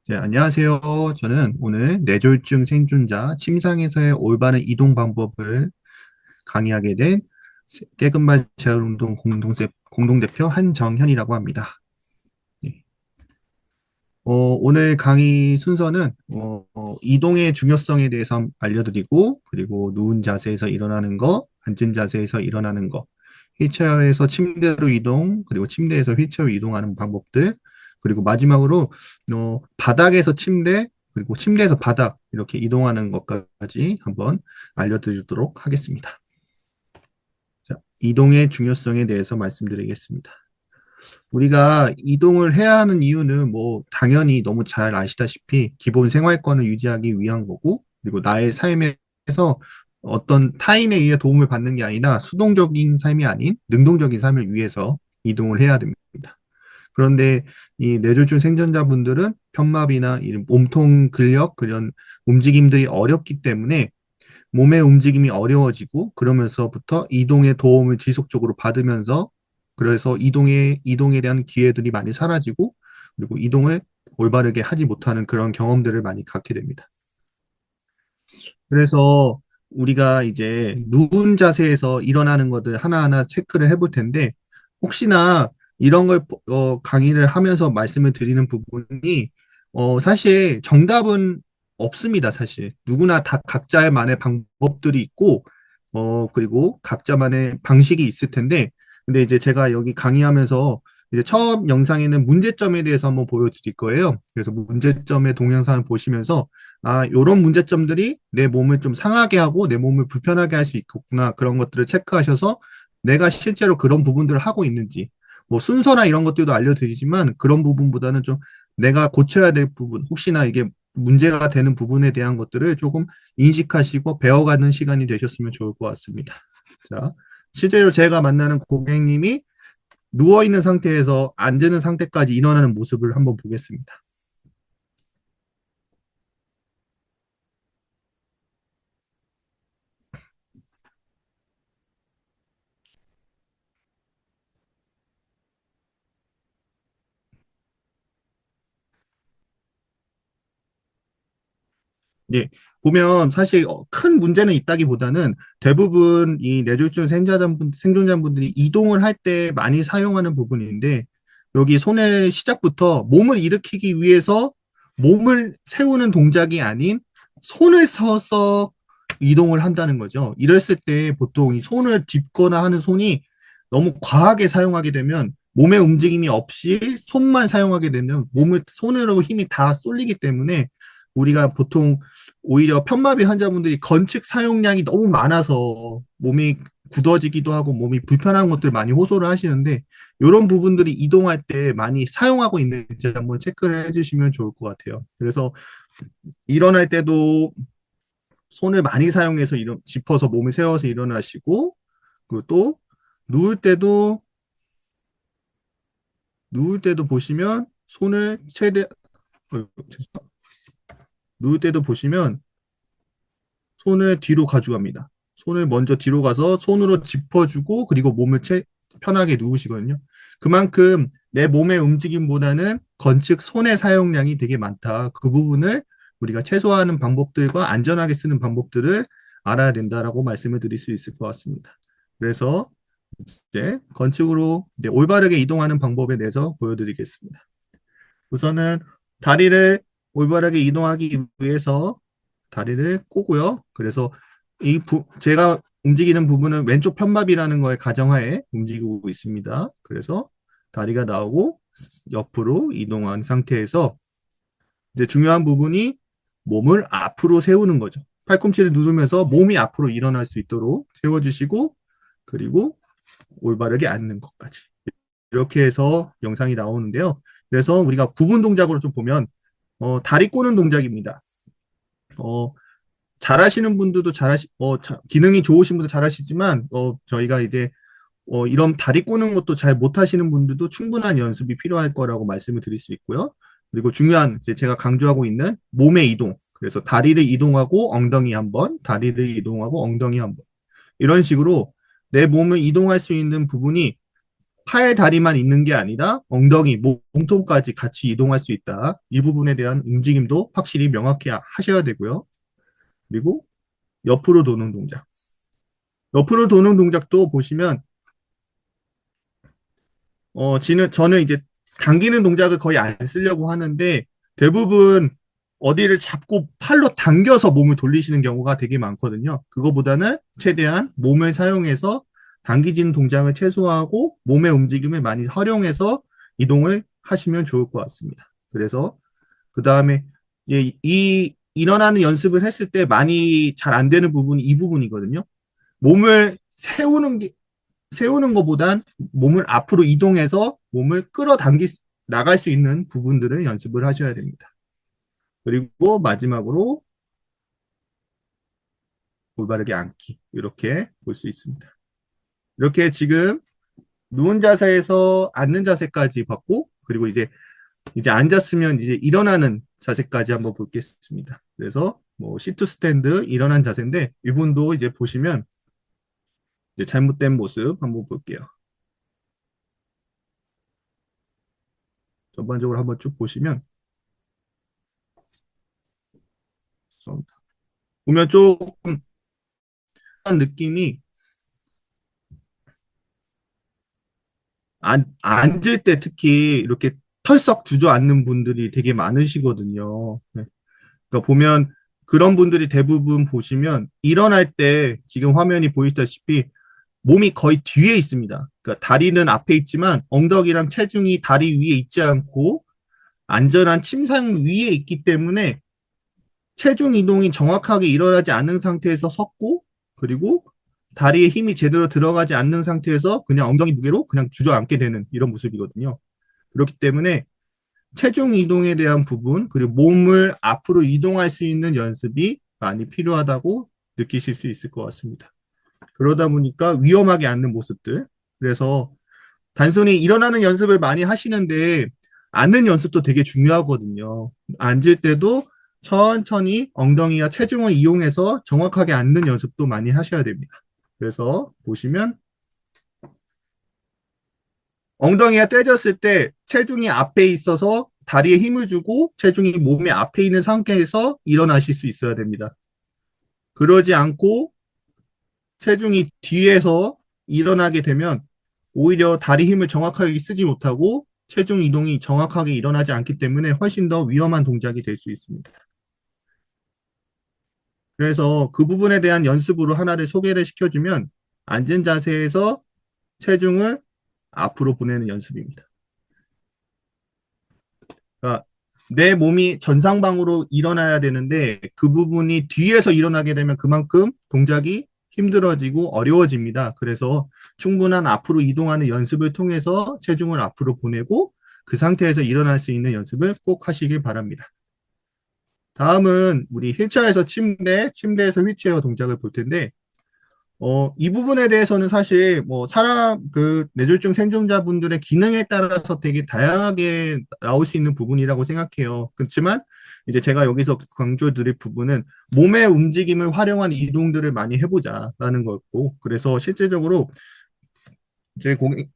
네, 안녕하세요. 저는 오늘 뇌졸중 생존자 침상에서의 올바른 이동 방법을 강의하게 된 깨끗한 재활운동 공동대표 한정현이라고 합니다. 네. 오늘 강의 순서는 이동의 중요성에 대해서 알려드리고, 그리고 누운 자세에서 일어나는 거, 앉은 자세에서 일어나는 거, 휠체어에서 침대로 이동, 그리고 침대에서 휠체어로 이동하는 방법들, 그리고 마지막으로 바닥에서 침대, 그리고 침대에서 바닥 이렇게 이동하는 것까지 한번 알려드리도록 하겠습니다. 자, 이동의 중요성에 대해서 말씀드리겠습니다. 우리가 이동을 해야 하는 이유는 뭐 당연히 너무 잘 아시다시피 기본 생활권을 유지하기 위한 거고, 그리고 나의 삶에서 어떤 타인에 의해 도움을 받는 게 아니라 수동적인 삶이 아닌 능동적인 삶을 위해서 이동을 해야 됩니다. 그런데 이 뇌졸중 생존자분들은 편마비나 이 몸통 근력 그런 움직임들이 어렵기 때문에 몸의 움직임이 어려워지고, 그러면서부터 이동의 도움을 지속적으로 받으면서 그래서 이동에 대한 기회들이 많이 사라지고, 그리고 이동을 올바르게 하지 못하는 그런 경험들을 많이 갖게 됩니다. 그래서 우리가 이제 누운 자세에서 일어나는 것들 하나하나 체크를 해볼 텐데, 혹시나 이런 걸 강의를 하면서 말씀을 드리는 부분이 사실 정답은 없습니다. 사실 누구나 다 각자만의 방법들이 있고 그리고 각자만의 방식이 있을 텐데, 근데 이제 제가 여기 강의하면서 이제 처음 영상에는 문제점에 대해서 한번 보여드릴 거예요. 그래서 문제점의 동영상을 보시면서 요런 문제점들이 내 몸을 좀 상하게 하고 내 몸을 불편하게 할 수 있겠구나. 그런 것들을 체크하셔서 내가 실제로 그런 부분들을 하고 있는지, 뭐 순서나 이런 것들도 알려드리지만 그런 부분보다는 좀 내가 고쳐야 될 부분, 혹시나 이게 문제가 되는 부분에 대한 것들을 조금 인식하시고 배워가는 시간이 되셨으면 좋을 것 같습니다. 자, 실제로 제가 만나는 고객님이 누워있는 상태에서 앉는 상태까지 일어나는 모습을 한번 보겠습니다. 예, 보면 사실 큰 문제는 있다기보다는 대부분 이 뇌졸중 생존자분들이 이동을 할 때 많이 사용하는 부분인데, 여기 손의 시작부터 몸을 일으키기 위해서 몸을 세우는 동작이 아닌 손을 서서 이동을 한다는 거죠. 이랬을 때 보통 이 손을 짚거나 하는 손이 너무 과하게 사용하게 되면, 몸의 움직임이 없이 손만 사용하게 되면 손으로 힘이 다 쏠리기 때문에, 우리가 보통 오히려 편마비 환자분들이 건축 사용량이 너무 많아서 몸이 굳어지기도 하고 몸이 불편한 것들 많이 호소를 하시는데, 이런 부분들이 이동할 때 많이 사용하고 있는지 한번 체크를 해주시면 좋을 것 같아요. 그래서 일어날 때도 손을 많이 사용해서 짚어서 몸을 세워서 일어나시고, 그리고 또 누울 때도 보시면 손을 누울 때도 보시면 손을 뒤로 가져갑니다. 손을 먼저 뒤로 가서 손으로 짚어주고, 그리고 편하게 누우시거든요. 그만큼 내 몸의 움직임보다는 건축 손의 사용량이 되게 많다. 그 부분을 우리가 최소화하는 방법들과 안전하게 쓰는 방법들을 알아야 된다라고 말씀을 드릴 수 있을 것 같습니다. 그래서 이제 건축으로 이제 올바르게 이동하는 방법에 대해서 보여드리겠습니다. 우선은 다리를 올바르게 이동하기 위해서 다리를 꼬고요. 그래서 제가 움직이는 부분은 왼쪽 편마비라는 거에 가정하에 움직이고 있습니다. 그래서 다리가 나오고 옆으로 이동한 상태에서 이제 중요한 부분이 몸을 앞으로 세우는 거죠. 팔꿈치를 누르면서 몸이 앞으로 일어날 수 있도록 세워주시고, 그리고 올바르게 앉는 것까지. 이렇게 해서 영상이 나오는데요. 그래서 우리가 구분 동작으로 좀 보면 다리 꼬는 동작입니다. 어, 잘하시는 분들도 기능이 좋으신 분도 잘하시지만 저희가 이제 이런 다리 꼬는 것도 잘 못하시는 분들도 충분한 연습이 필요할 거라고 말씀을 드릴 수 있고요. 그리고 중요한 이제 제가 강조하고 있는 몸의 이동. 그래서 다리를 이동하고 엉덩이 한 번, 다리를 이동하고 엉덩이 한 번. 이런 식으로 내 몸을 이동할 수 있는 부분이 팔, 다리만 있는 게 아니라 엉덩이, 몸통까지 같이 이동할 수 있다. 이 부분에 대한 움직임도 확실히 명확히 하셔야 되고요. 그리고 옆으로 도는 동작. 옆으로 도는 동작도 보시면 저는 이제 당기는 동작을 거의 안 쓰려고 하는데 대부분 어디를 잡고 팔로 당겨서 몸을 돌리시는 경우가 되게 많거든요. 그거보다는 최대한 몸을 사용해서 당기진 동작을 최소화하고 몸의 움직임을 많이 활용해서 이동을 하시면 좋을 것 같습니다. 그래서 그 다음에 이 일어나는 연습을 했을 때 많이 잘 안 되는 부분이 이 부분이거든요. 몸을 세우는 것보단 몸을 앞으로 이동해서 몸을 끌어당기 나갈 수 있는 부분들을 연습을 하셔야 됩니다. 그리고 마지막으로 올바르게 앉기 이렇게 볼 수 있습니다. 이렇게 지금 누운 자세에서 앉는 자세까지 봤고 그리고 이제 앉았으면 이제 일어나는 자세까지 한번 보겠습니다. 그래서 뭐 시트 스탠드 일어난 자세인데 이분도 이제 보시면 이제 잘못된 모습 한번 볼게요. 전반적으로 한번 쭉 보시면 보면 조금 느낌이 앉을 때 특히 이렇게 털썩 주저앉는 분들이 되게 많으시거든요. 네. 그러니까 보면 그런 분들이 대부분 보시면 일어날 때 지금 화면이 보이다시피 몸이 거의 뒤에 있습니다. 그러니까 다리는 앞에 있지만 엉덩이랑 체중이 다리 위에 있지 않고 안전한 침상 위에 있기 때문에 체중 이동이 정확하게 일어나지 않는 상태에서 섰고 그리고 다리에 힘이 제대로 들어가지 않는 상태에서 그냥 엉덩이 무게로 그냥 주저앉게 되는 이런 모습이거든요. 그렇기 때문에 체중 이동에 대한 부분 그리고 몸을 앞으로 이동할 수 있는 연습이 많이 필요하다고 느끼실 수 있을 것 같습니다. 그러다 보니까 위험하게 앉는 모습들 그래서 단순히 일어나는 연습을 많이 하시는데 앉는 연습도 되게 중요하거든요. 앉을 때도 천천히 엉덩이와 체중을 이용해서 정확하게 앉는 연습도 많이 하셔야 됩니다. 그래서 보시면 엉덩이가 떼졌을 때 체중이 앞에 있어서 다리에 힘을 주고 체중이 몸의 앞에 있는 상태에서 일어나실 수 있어야 됩니다. 그러지 않고 체중이 뒤에서 일어나게 되면 오히려 다리 힘을 정확하게 쓰지 못하고 체중 이동이 정확하게 일어나지 않기 때문에 훨씬 더 위험한 동작이 될 수 있습니다. 그래서 그 부분에 대한 연습으로 하나를 소개를 시켜주면 앉은 자세에서 체중을 앞으로 보내는 연습입니다. 그러니까 내 몸이 전상방으로 일어나야 되는데 그 부분이 뒤에서 일어나게 되면 그만큼 동작이 힘들어지고 어려워집니다. 그래서 충분한 앞으로 이동하는 연습을 통해서 체중을 앞으로 보내고 그 상태에서 일어날 수 있는 연습을 꼭 하시길 바랍니다. 다음은 우리 휠체어에서 침대에서 휠체어 동작을 볼 텐데 이 부분에 대해서는 사실 뭐 뇌졸중 생존자분들의 기능에 따라서 되게 다양하게 나올 수 있는 부분이라고 생각해요. 그렇지만 이제 제가 여기서 강조드릴 부분은 몸의 움직임을 활용한 이동들을 많이 해보자라는 거였고, 그래서 실제적으로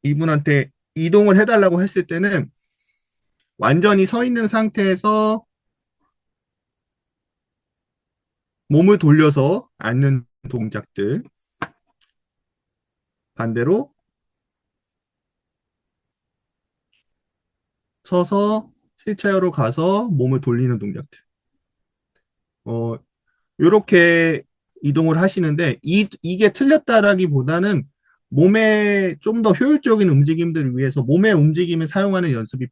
이분한테 이동을 해달라고 했을 때는 완전히 서 있는 상태에서 몸을 돌려서 앉는 동작들, 반대로 서서 휠체어로 가서 몸을 돌리는 동작들. 어, 요렇게 이동을 하시는데, 이게 틀렸다라기보다는 몸에 좀 더 효율적인 움직임들을 위해서 몸의 움직임을 사용하는 연습이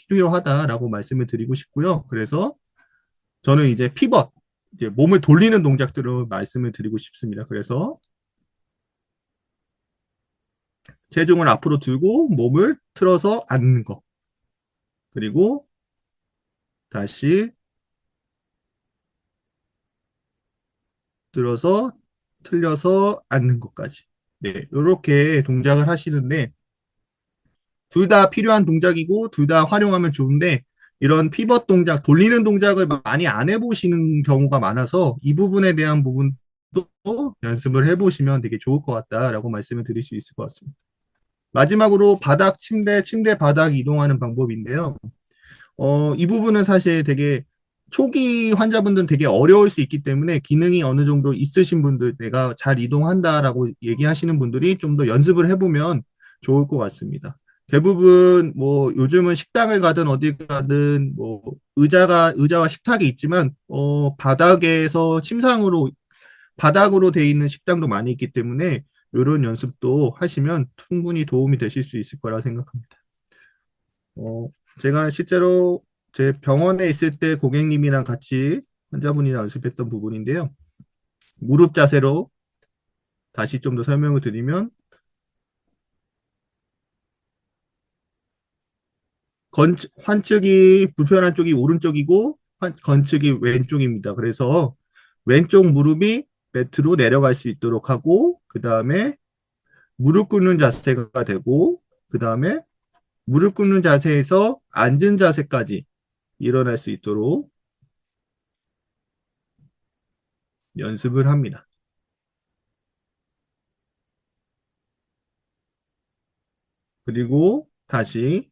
필요하다라고 말씀을 드리고 싶고요. 그래서 저는 이제 피벗, 이제 몸을 돌리는 동작들을 말씀을 드리고 싶습니다. 그래서 체중을 앞으로 들고 몸을 틀어서 앉는 거. 그리고 다시 들어서 틀려서 앉는 것까지. 네, 이렇게 동작을 하시는데 둘 다 필요한 동작이고 둘 다 활용하면 좋은데 이런 피벗 동작, 돌리는 동작을 많이 안 해보시는 경우가 많아서 이 부분에 대한 부분도 연습을 해보시면 되게 좋을 것 같다라고 말씀을 드릴 수 있을 것 같습니다. 마지막으로 바닥 침대, 침대 바닥 이동하는 방법인데요. 이 부분은 사실 되게 초기 환자분들은 되게 어려울 수 있기 때문에 기능이 어느 정도 있으신 분들, 내가 잘 이동한다라고 얘기하시는 분들이 좀 더 연습을 해보면 좋을 것 같습니다. 대부분 뭐 요즘은 식당을 가든 어디 가든 뭐 의자와 식탁이 있지만 바닥에서 침상으로 바닥으로 돼 있는 식당도 많이 있기 때문에 이런 연습도 하시면 충분히 도움이 되실 수 있을 거라 생각합니다. 어, 제가 실제로 제 병원에 있을 때 고객님이랑 같이 환자분이랑 연습했던 부분인데요. 무릎 자세로 다시 좀 더 설명을 드리면, 환측이 불편한 쪽이 오른쪽이고, 건측이 왼쪽입니다. 그래서 왼쪽 무릎이 매트로 내려갈 수 있도록 하고, 그 다음에 무릎 꿇는 자세가 되고, 그 다음에 무릎 꿇는 자세에서 앉은 자세까지 일어날 수 있도록 연습을 합니다. 그리고 다시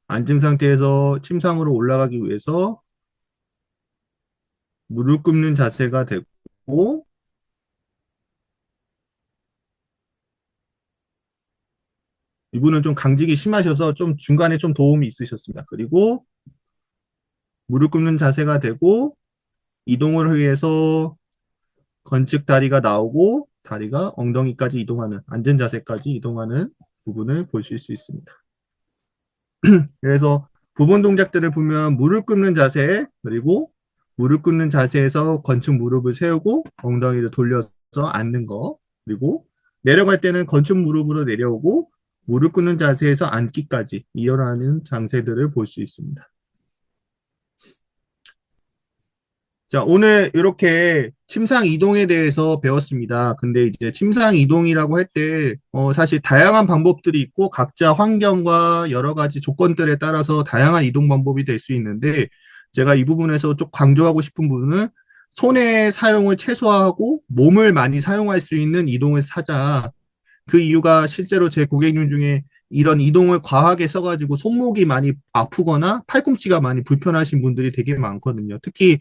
앉은 상태에서 침상으로 올라가기 위해서 무릎 꿇는 자세가 되고, 이분은 좀 강직이 심하셔서 좀 중간에 좀 도움이 있으셨습니다. 그리고 무릎 꿇는 자세가 되고 이동을 위해서 건측 다리가 나오고 다리가 엉덩이까지 이동하는 앉은 자세까지 이동하는 부분을 보실 수 있습니다. 그래서 부분 동작들을 보면 무릎 꿇는 자세, 그리고 무릎 꿇는 자세에서 건축 무릎을 세우고 엉덩이를 돌려서 앉는 거, 그리고 내려갈 때는 건축 무릎으로 내려오고 무릎 꿇는 자세에서 앉기까지 이어나가는 장세들을 볼 수 있습니다. 자, 오늘 이렇게 침상 이동에 대해서 배웠습니다. 근데 이제 침상 이동이라고 할 때, 사실 다양한 방법들이 있고, 각자 환경과 여러 가지 조건들에 따라서 다양한 이동 방법이 될 수 있는데, 제가 이 부분에서 좀 강조하고 싶은 부분은 손의 사용을 최소화하고 몸을 많이 사용할 수 있는 이동을 사자. 그 이유가 실제로 제 고객님 중에 이런 이동을 과하게 써가지고 손목이 많이 아프거나 팔꿈치가 많이 불편하신 분들이 되게 많거든요. 특히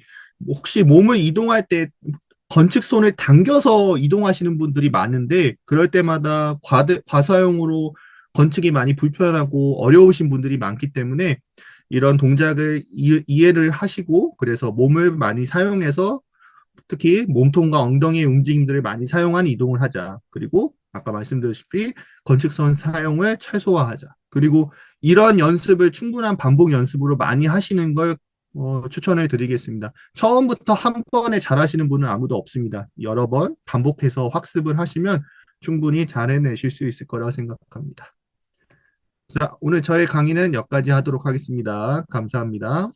혹시 몸을 이동할 때 건축손을 당겨서 이동하시는 분들이 많은데 그럴 때마다 과사용으로 건축이 많이 불편하고 어려우신 분들이 많기 때문에 이런 동작을 이해를 하시고 그래서 몸을 많이 사용해서 특히 몸통과 엉덩이의 움직임들을 많이 사용한 이동을 하자. 그리고 아까 말씀드렸다시피 건축선 사용을 최소화하자. 그리고 이런 연습을 충분한 반복 연습으로 많이 하시는 걸 추천을 드리겠습니다. 처음부터 한 번에 잘하시는 분은 아무도 없습니다. 여러 번 반복해서 학습을 하시면 충분히 잘 해내실 수 있을 거라 생각합니다. 자, 오늘 저의 강의는 여기까지 하도록 하겠습니다. 감사합니다.